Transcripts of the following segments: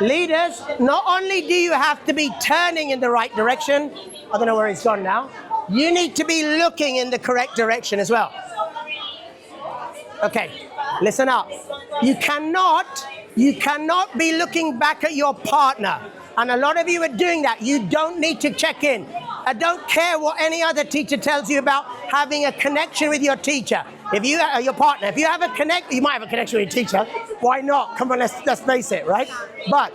Leaders, not only do you have to be turning in the right direction, I don't know where he's gone now, you need to be looking in the correct direction as well. Okay, listen up. You cannot be looking back at your partner. And a lot of you are doing that. You don't need to check in. I don't care what any other teacher tells you about having a connection with your teacher. If you your partner, if you have you might have a connection with your teacher. Why not? Come on, let's face it, right? But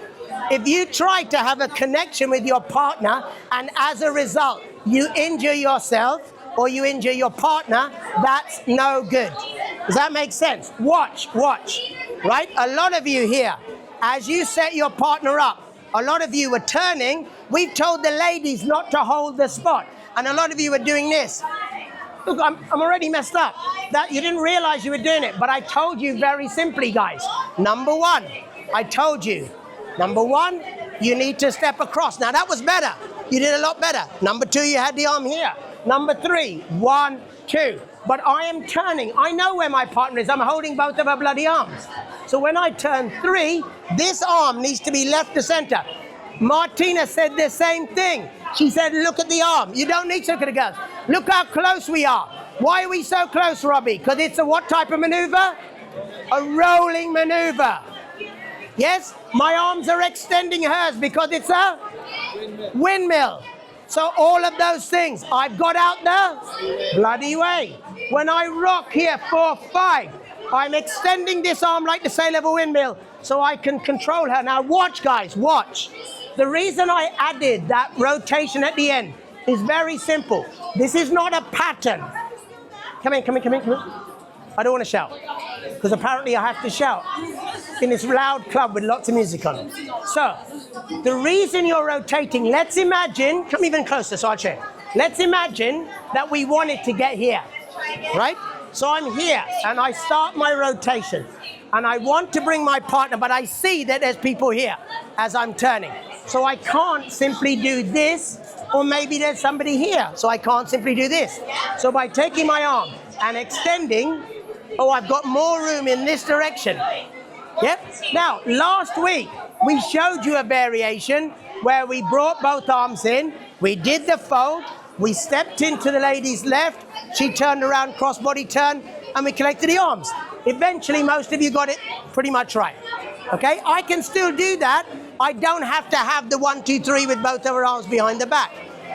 if you try to have a connection with your partner and as a result you injure yourself or you injure your partner, that's no good. Does that make sense? Watch, right? A lot of you here, as you set your partner up, a lot of you were turning. We've told the ladies not to hold the spot. And a lot of you are doing this. Look, I'm already messed up. That you didn't realize you were doing it. But I told you very simply, guys. Number one, I told you. Number one, you need to step across. Now, that was better. You did a lot better. Number two, you had the arm here. Number three, 1, 2. But I am turning. I know where my partner is. I'm holding both of her bloody arms. So when I turn 3, this arm needs to be left to center. Martina said the same thing. She said, look at the arm. You don't need to look at the girls. Look how close we are. Why are we so close, Robbie? Because it's a what type of maneuver? A rolling maneuver. Yes? My arms are extending hers because it's a windmill. So all of those things, I've got out the bloody way. When I rock here, 4, 5, I'm extending this arm like the sail of a windmill so I can control her. Now watch, guys, watch. The reason I added that rotation at the end is very simple. This is not a pattern. Come in. I don't want to shout, because apparently I have to shout in this loud club with lots of music on it. So, the reason you're rotating, let's imagine, come even closer so I'll show you. Let's imagine that we wanted to get here, right? So I'm here and I start my rotation and I want to bring my partner, but I see that there's people here as I'm turning. So I can't simply do this, or maybe there's somebody here, so I can't simply do this. So by taking my arm and extending, oh, I've got more room in this direction. Yep. Now, last week, we showed you a variation where we brought both arms in, we did the fold, we stepped into the lady's left, she turned around, cross-body turn, and we collected the arms. Eventually, most of you got it pretty much right. Okay? I can still do that. I don't have to have the 1, 2, 3 with both of her arms behind the back.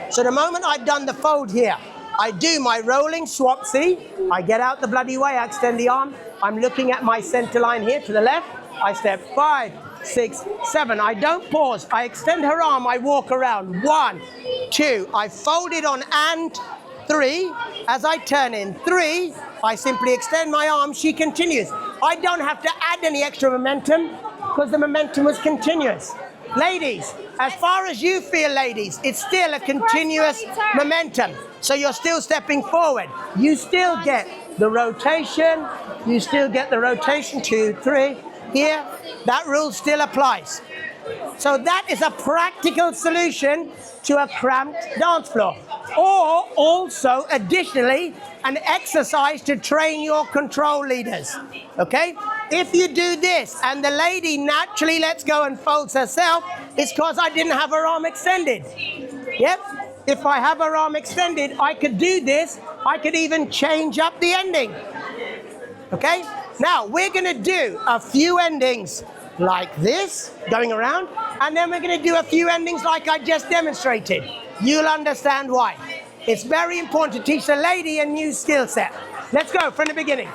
So the moment I've done the fold here, I do my rolling swap, see? I get out the bloody way, I extend the arm. I'm looking at my center line here to the left. I step 5, 6, 7. I don't pause. I extend her arm, I walk around. 1, 2. I fold it on and 3. As I turn in 3, I simply extend my arm. She continues. I don't have to add any extra momentum because the momentum was continuous. Ladies, as far as you feel, ladies, it's still a continuous momentum. So you're still stepping forward. You still get the rotation. You still get the rotation, 2, 3. Here, that rule still applies. So that is a practical solution to a cramped dance floor. Or also, additionally, an exercise to train your control leaders. Okay? If you do this and the lady naturally lets go and folds herself, it's because I didn't have her arm extended. Yep. If I have her arm extended, I could do this. I could even change up the ending. Okay? Now, we're going to do a few endings like this, going around, and then we're going to do a few endings like I just demonstrated. You'll understand why. It's very important to teach the lady a new skill set. Let's go from the beginning.